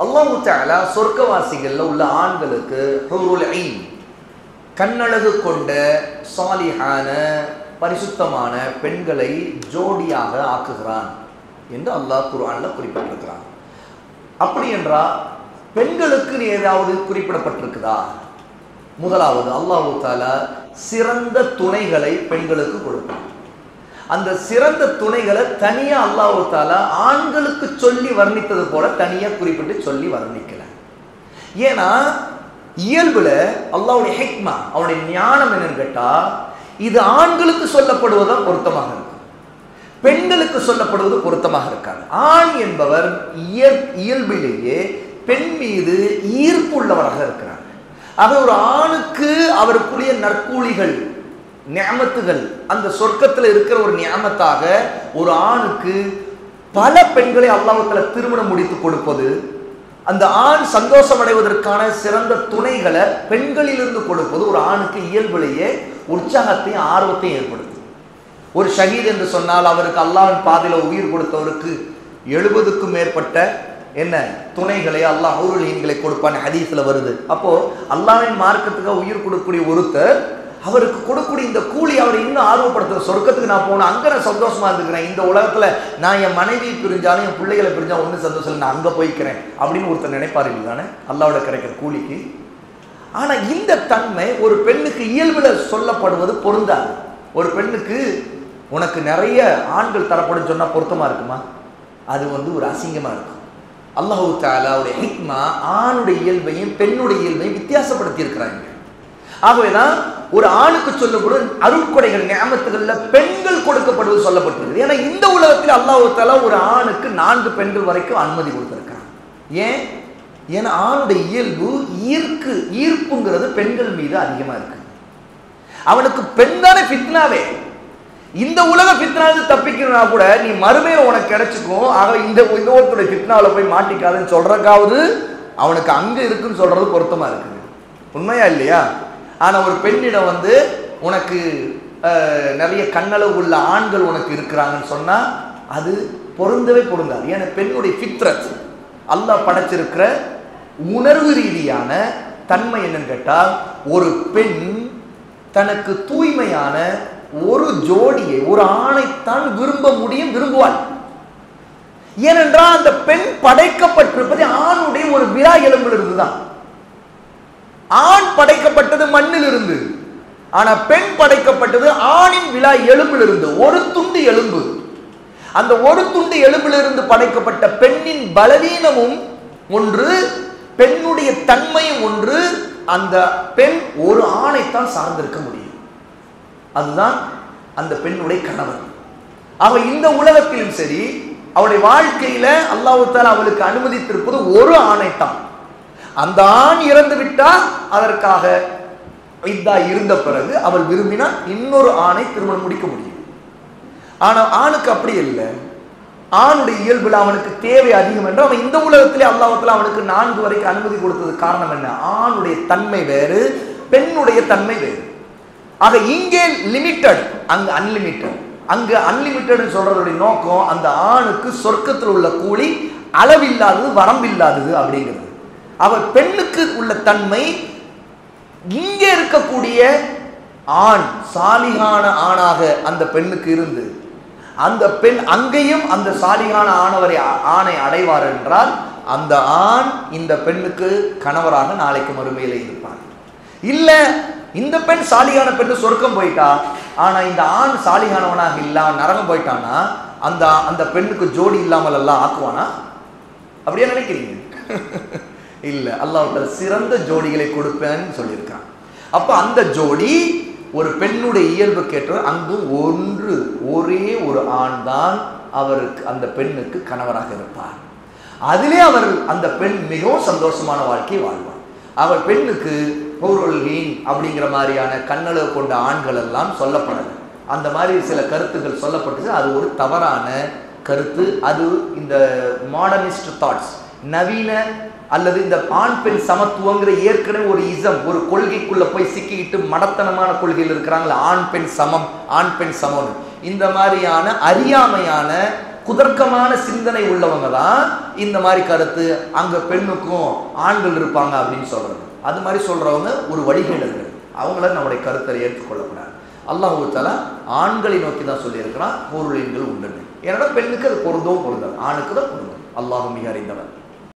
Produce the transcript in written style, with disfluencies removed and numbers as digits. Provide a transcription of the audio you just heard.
அல்லாஹ் தஆலா சொர்க்கவாசிகள்ல உள்ள ஆண்களுக்கு ஹூருல் ஐன், கண்ணழகு கொண்ட சாலிஹான பரிசுத்தமான பெண்களை ஜோடியாக ஆக்குகிறான் என்று அல்லாஹ் குர்ஆன்ல குறிப்பிட்டிருக்கிறான். அப்படி என்றால் பெண்களுக்கு ஏதாவது குறிப்பிடப்பட்டிருக்குதா? முதலாவது அல்லாஹ் தஆலா சிறந்த துணைகளை பெண்களுக்கு கொடுப்பான். அந்த சிறந்த துணைகளை தனியா அல்லாஹ் தஆலா ஆண்களுக்கு சொல்லி வர்ணித்தது போல தனியா குறிப்பிட்டு சொல்லி வர்ணிக்கல. ஏன்னா இயல்புல அல்லாஹ்வுடைய ஹிக்மா, அவருடைய ஞானம் என்னன்னு கேட்டா, இது ஆண்களுக்கு சொல்லப்படுவதா பொருத்தமாக இருக்கும், பெண்களுக்கு சொல்லப்படுவது பொருத்தமாக இருக்காது. ஆண் என்பவர் இயல்பிலேயே பெண் மீது ஈர்ப்பு உள்ளவராக இருக்கிறார். ஆக ஒரு ஆணுக்கு அவருக்குரிய நற்கூலிகள், நியமத்துகள், அந்த சொர்க்கத்தில் இருக்கிற ஒரு நியமத்தாக ஒரு ஆணுக்கு பல பெண்களை அல்லாஹ் தஆலா திருமணம் முடித்து கொடுப்பது, அந்த ஆண் சந்தோஷம் அடைவதற்கான சிறந்த துணைகளை பெண்களிலிருந்து கொடுப்பது ஒரு ஆணுக்கு இயல்பிலேயே உற்சாகத்தையும் ஆர்வத்தையும் ஏற்படுத்தும். ஒரு ஷஹீத் என்று சொன்னால் அவருக்கு அல்லாஹ்வின் பாதையில உயிர் கொடுத்தவருக்கு 70க்கும் மேற்பட்ட என்ன துணைகளை அல்லாஹ் ஹூருல் ஐன்களை கொடுப்பான், ஹதீஸ்ல வருது. அப்போ அல்லாஹ்வின் மார்க்கத்துக்கு உயிர் கொடுக்கக்கூடிய ஒருத்தர் அவருக்கு கொடுக்கக்கூடிய இந்த கூலி அவரை இன்னும் ஆர்வப்படுத்துற. சொர்க்கத்துக்கு நான் போனேன், அங்கே நான் சந்தோஷமா இருந்துக்கிறேன், இந்த உலகத்துல நான் என் மனைவியை பிரிஞ்சாலும் என் பிள்ளைகளை பிரிஞ்சாலும் ஒன்றும் சந்தோஷம் இல்லை, நான் அங்கே போய்க்கிறேன் அப்படின்னு ஒருத்தர் நினைப்பாரு இல்லைதானே அல்லாஹ்வோட கிடைக்கிற கூலிக்கு. ஆனா இந்த தன்மை ஒரு பெண்ணுக்கு இயல்புல சொல்லப்படுவது பொருந்தாது. ஒரு பெண்ணுக்கு உனக்கு நிறைய ஆண்கள் தரப்படும் சொன்னா பொருத்தமா இருக்குமா? அது ஒரு அசிங்கமா இருக்கும். அல்லாஹ் தஆலாவுடைய ஹிக்மா ஆணுடைய இயல்பையும் பெண்ணுடைய இயல்பையும் வித்தியாசப்படுத்தி இருக்கிறாங்க. ஆகவேதான் ஒரு ஆணுக்கு சொல்லப்படும் அருட்கொடைகள் நியமத்துகள்ல பெண்கள் கொடுக்கப்படுவது சொல்லப்பட்டிருக்கு. ஏன்னா இந்த உலகத்தில் அல்லாஹ் தஆலா ஒரு ஆணுக்கு 4 பெண்கள் வரைக்கும் அனுமதி கொடுத்திருக்காங்க. ஏன்? ஏன்னா ஆணுடைய இயல்பு ஈர்ப்புங்கிறது பெண்கள் மீது அதிகமா இருக்கு. அவனுக்கு பெண் தானே ஃபித்னாவே. இந்த உலக ஃபித்னாவுக்கு தப்பிக்கணும்னா கூட நீ மறுமையில உனக்கு கிடைச்சிக்கும். ஆக இந்த ஒருத்தருடைய ஃபித்னாவில் போய் மாட்டிக்காதுன்னு சொல்றதுக்காவது அவனுக்கு அங்க இருக்குன்னு சொல்றது பொருத்தமா இருக்குது. உண்மையா இல்லையா? ஆனா ஒரு பெண்ணிடம் உனக்கு நிறைய கண்ணளவு உள்ள ஆண்கள் உனக்கு இருக்கிறாங்கன்னு சொன்னா அது பொருந்தவே பொருந்தாது. ஏன்னா பெண்ணுடைய ஃபித்ரத், அல்லாஹ் படைச்சிருக்கிற உணர்வு ரீதியான தன்மை என்னன்னு கேட்டால், ஒரு பெண் தனக்கு தூய்மையான ஒரு ஜோடியை, ஒரு ஆணைத்தான் விரும்புவாள். ஏனென்றால் அந்த பெண் படைக்கப்பட்டிருப்பது ஆணுடைய ஒரு விழா எலும்பில் இருந்துதான். ஆண் படைக்கப்பட்டது மண்ணில் இருந்து, ஆனா பெண் படைக்கப்பட்டது ஆணின் விழா எலும்பில் இருந்து. ஒரு துண்டு எலும்பு, அந்த ஒரு துண்டு எலும்பிலிருந்து படைக்கப்பட்ட பெண்ணின் பலவீனமும் ஒன்று, பெண்ணுடைய தன்மையும் ஒன்று. அந்த பெண் ஒரு ஆணைத்தான் சார்ந்திருக்க முடியும். அதுதான் அந்த பெண்ணுடைய கணவன். அவ இந்த உலகத்திலும் சரி அவளுடைய வாழ்க்கையில அல்லாஹ் தஆலா அவளுக்கு அனுமதித்திருப்பது ஒரு ஆணைத்தான். அந்த ஆண் இறந்து விட்டால் அதற்காக இதா இருந்த பிறகு அவள் விரும்பினால் இன்னொரு ஆணை திருமணம் முடிக்க முடியும். ஆனா ஆணுக்கு அப்படி இல்லை. ஆணுடைய இயல்புல அவனுக்கு தேவை அதிகம் என்று அவன் இந்த உலகத்திலே அல்லாஹ் தஆலா அவனுக்கு 4 வரைக்கும் அனுமதி கொடுத்தது காரணம் என்ன? ஆணுடைய தன்மை வேறு, பெண்ணுடைய தன்மை வேறு. ஆக இங்கே லிமிட்டட், அங்க அன்லிமிட்டட். அங்க அன்லிமிட்டட் சொல்றதுடைய நோக்கம் அந்த ஆணுக்கு சொர்க்கத்தில் உள்ள கூலி அளவில்லாதது, வரம்பில்லாதது அப்படிங்கிறது. அவர் பெண்ணுக்கு உள்ள தன்மை இங்கே இருக்கக்கூடிய ஆண் சாலிகான ஆணாக அந்த பெண்ணுக்கு இருந்து அந்த பெண் அங்கேயும் அந்த சாலிகான ஆணை அடைவார் என்றால் அந்த ஆண் இந்த பெண்ணுக்கு கணவராக நாளைக்கு மறுமையில இருப்பார். இல்ல இந்த பெண் சாலிகான பெண்ணு சொர்க்கம் போயிட்டா, ஆனா இந்த ஆண் சாலிகானவனாக இல்ல நரகம் போயிட்டானா அந்த பெண்ணுக்கு ஜோடி இல்லாமல் எல்லாம் ஆக்குவானா? அப்படியே நினைக்கிறீங்க? இல்ல, அல்லாஹ் தஆலா சிறந்த ஜோடிகளை கொடுப்பேன்னு சொல்லியிருக்கான். அப்ப அந்த ஜோடி ஒரு பெண்ணுடைய இயல்பு கேட்ட அங்கு ஒரே ஒரு ஆண் தான் அவருக்கு அந்த பெண்ணுக்கு கணவராக இருப்பார். அதிலே அவர் அந்த பெண் மிகவும் சந்தோஷமான வாழ்க்கை வாழ்வார். அவர் பெண்ணுக்கு ஹூருல் ஐன் அப்படிங்கிற மாதிரியான கண்ணளவு கொண்ட ஆண்கள் எல்லாம் சொல்லப்படலை. அந்த மாதிரி சில கருத்துக்கள் சொல்லப்பட்டுச்சு. அது ஒரு தவறான கருத்து. அது இந்த மாடர்னிஸ்ட் தாட்ஸ், நவீன அல்லது இந்த ஆண் பெண் சமத்துவங்கிற ஏற்கனவே ஒரு ஒரு கொள்கைக்குள்ள போய் சிக்கிக்கிட்டு மடத்தனமான கொள்கையில் இருக்கிறாங்களா, ஆண் பெண் சமம், ஆண் பெண் சமம், இந்த மாதிரியான அறியாமையான குதர்க்கமான சிந்தனை உள்ளவங்க தான் இந்த மாதிரி கருத்து, அங்க பெண்ணுக்கும் ஆண்கள் இருப்பாங்க அப்படின்னு சொல்றது. அது மாதிரி சொல்றவங்க ஒரு வழிகேடர்கள், அவங்கள நம்முடைய கருத்தை ஏற்றுக்கொள்ளக்கூடாது. அல்லாஹ் தஆலா ஆண்களை நோக்கி தான் சொல்லியிருக்கிறான் ஹூருல் ஈன்கள் உண்டு. ஏன்னா பெண்ணுக்கு அது பொருந்தும் பொருந்தாது, ஆணுக்கு தான் பொருந்தும். அல்லாஹ் மிக அறிந்தவன்.